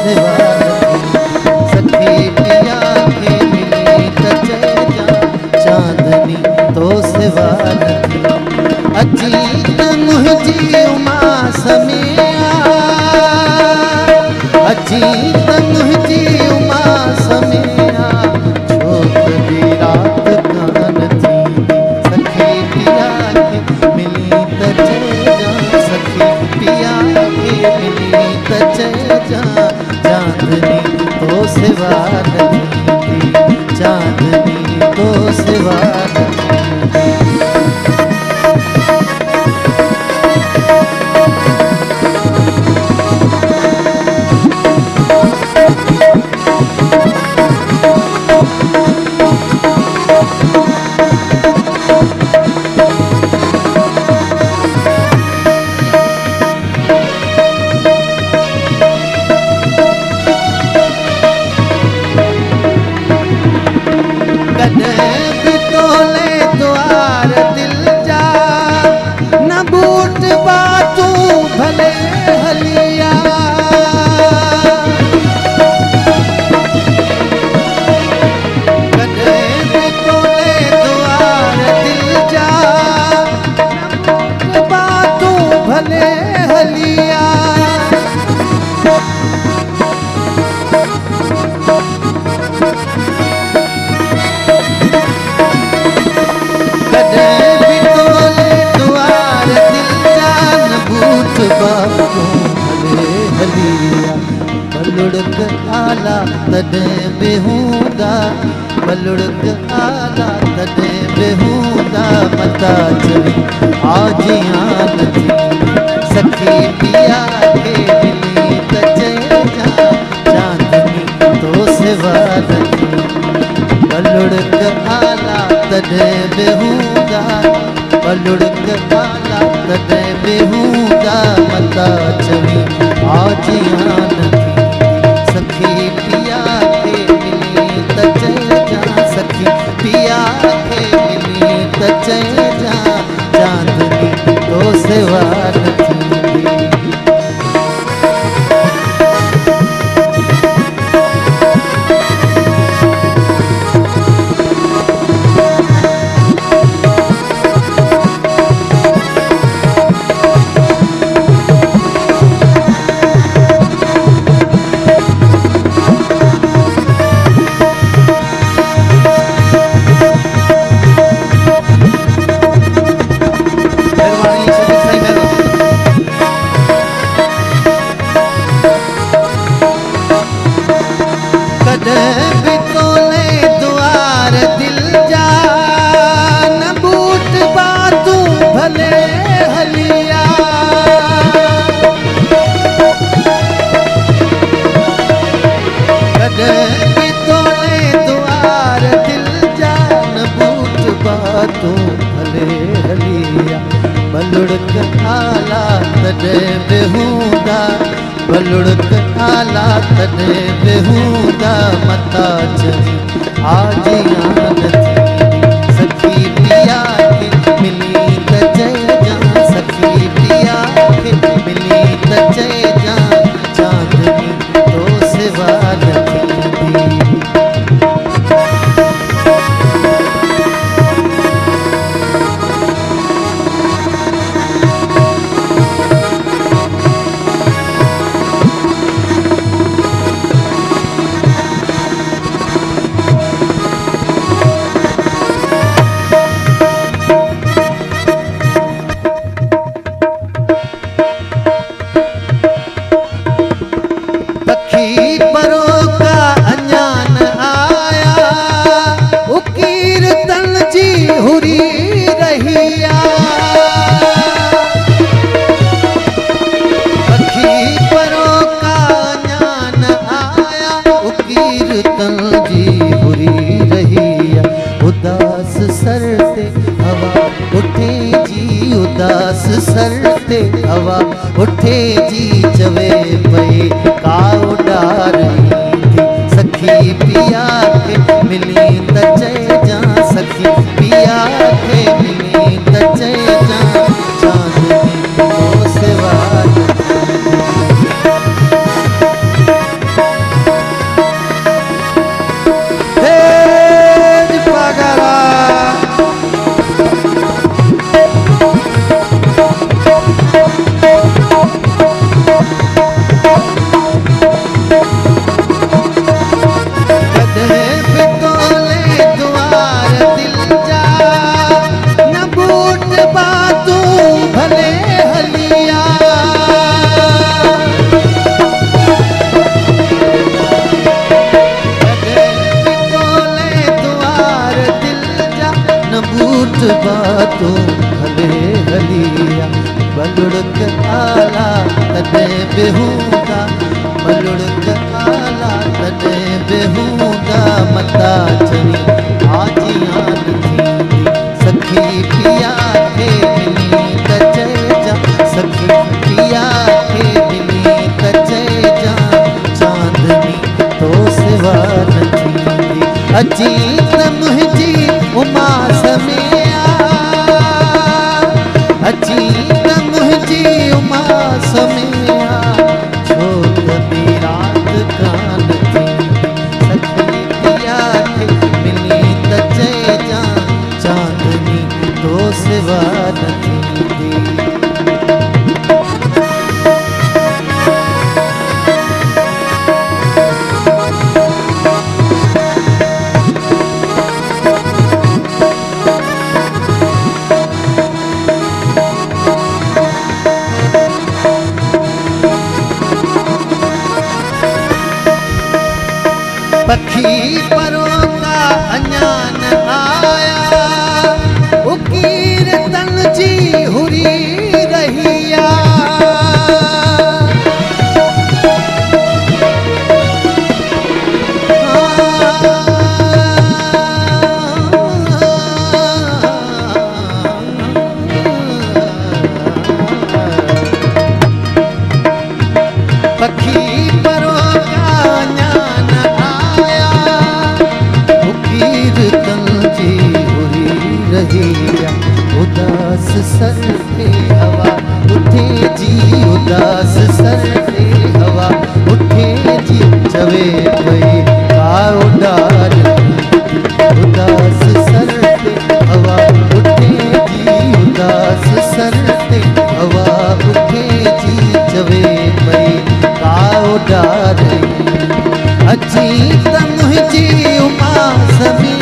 सिवा सखी पिया के मिली तचे चांदनी तो सिवा अजी मुझी उमा समिया अजी मुझी उमा समिया छोकरी रात कान थी सखी पिया के मिली तचे सखी पिया के मिली तचे चांदनी तो सिवा नहीं चांदनी तो सिवा बलुड़क आला तने बेहूदा बलुड़क आला तने बेहूदा मता चली आजियान थी सखी पिया के मिली तचे चांदनी तो सिवा नहीं बलुड़क आला तने बेहूदा बलुड़क आला तने बेहूदा मता चली आजियान सखी पिया के मिली तचे सखी पिया के मिली तचे चांदनी तो सिवा नहीं बलुड़क आला तने बेहूदा बलुड़क आला तने बेहूदा मता चली आजियान थी सखी पिया के मिली तचे सखी पिया के मिली तचे चांदनी तो सिवा नहीं सरते हवा उठे जी चवे पे का उडार थी सखी पिया के मिली तचे सखी पिया के मिली तचे चांदनी तो सिवा भले हलिया बलुड़क आला तने बेहूदा बलुड़क आला तने बेहूदा मता चवी आजियान थींदी सखी पिया के मिली त चइजा सखी पिया के मिली त चइजा चांदनी तो सिवा न थींदी अची त मुंहिंजी उमास में अची त मुंहिंजी उमास में छो त ॿी रात कान थींदी सखी पिया के मिली त चइजा चांदनी तो सिवा न थींदी पखी परों का अञान आया उकीर तन जी हुरी रहिया पखी परों का अञान रहिया उदास सर पे हवा उठे जी उदास सर पे हवा उठे जी चवे पई का उडार उदास सर पे हवा उठे जी उदास सर पे हवा उठे जी चवे पई का उडार अची त मुंहिंजी उमास में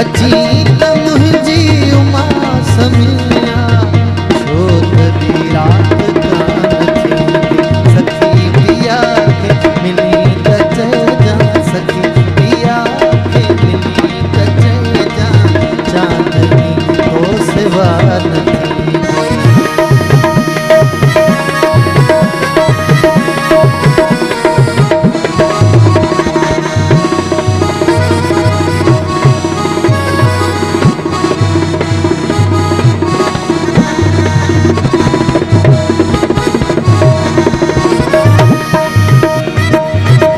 अची त मुंहिंजी उमास में छो त ॿी रात कान थींदी सखी पिया के मिली त चइजा सखी पिया के मिली त चइजा चांदनी तो सिवा न थींदी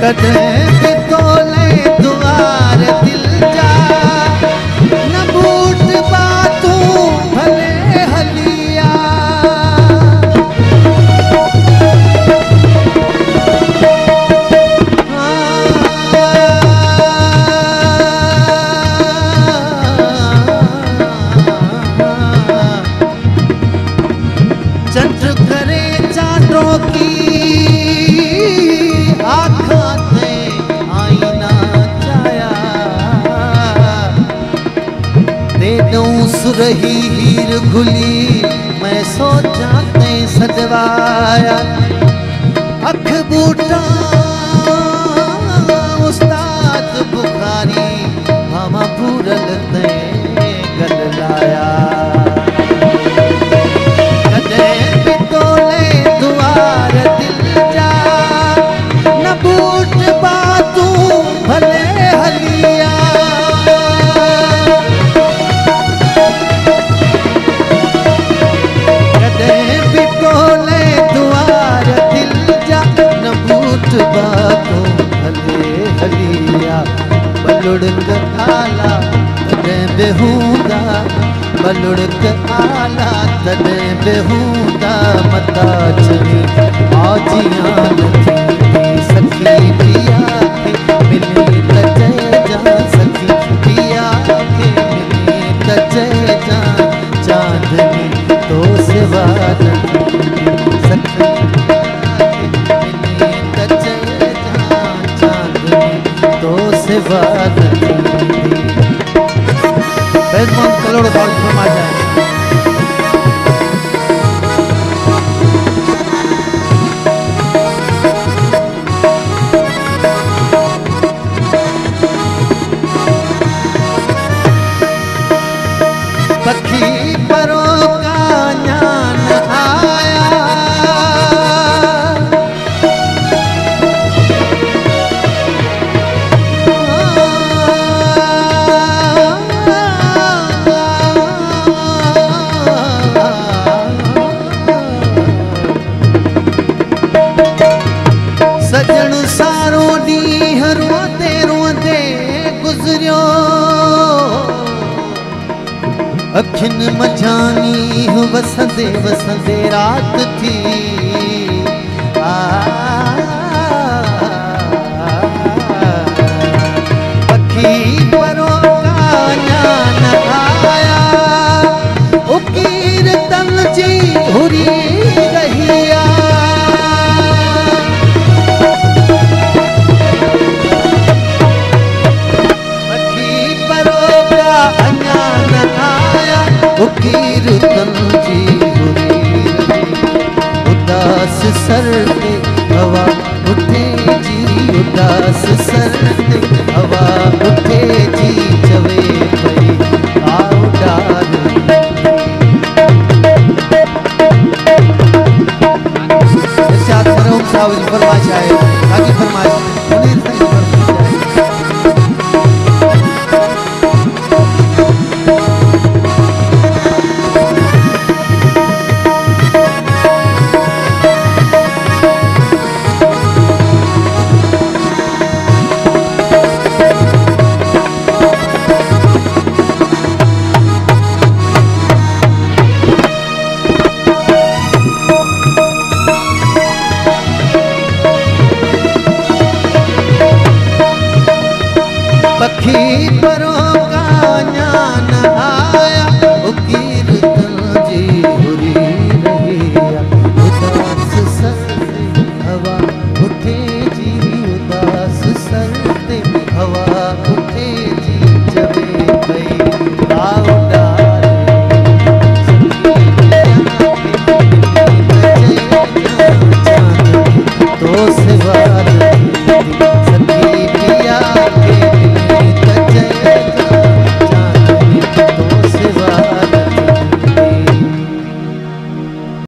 कदें भी तोले दुआर दिल जा न बूट बातूं भले हलिया चंड करे चांदों की सुरही हीर घुली मैं सोचा ते सजवाया अख बूटा उस्ताद बुखारी हम पूरल ते गल लाया कदें भी तोले दुआर दिल जा न बूट बातूं भले हलिया बातों भले हलिया बलुड़क आला तने बेहूदा बलुड़क आला तने बेहूदा मता चवी आजियान थींदी सखी पिया के मिली त चइजा सखी पिया के मिली त चइजा चांदनी तो सिवा न थींदी सखी सिवा न थींदी बेजमान करोड़ बार फरमा जाए पखी परों का ज्ञान आया। सजण सारो ॾींहुं रोंदे रोंदे गुज़रियो, अखियुनि मझानी वसंदे वसंदे रात थी। पखी परों का ज्ञान आया, उकीर तन जी हुरी रही आ। कीर्तन जी हुरी उदास सर ते हवा उठे जी, उदास सर ते हवा उठे जी, चवे पई आओ डाल। इरशाद फरोम साहब जी फरमाइश है, आगे फरमाइश मुनीर साहब जी फरमाइश है। पखी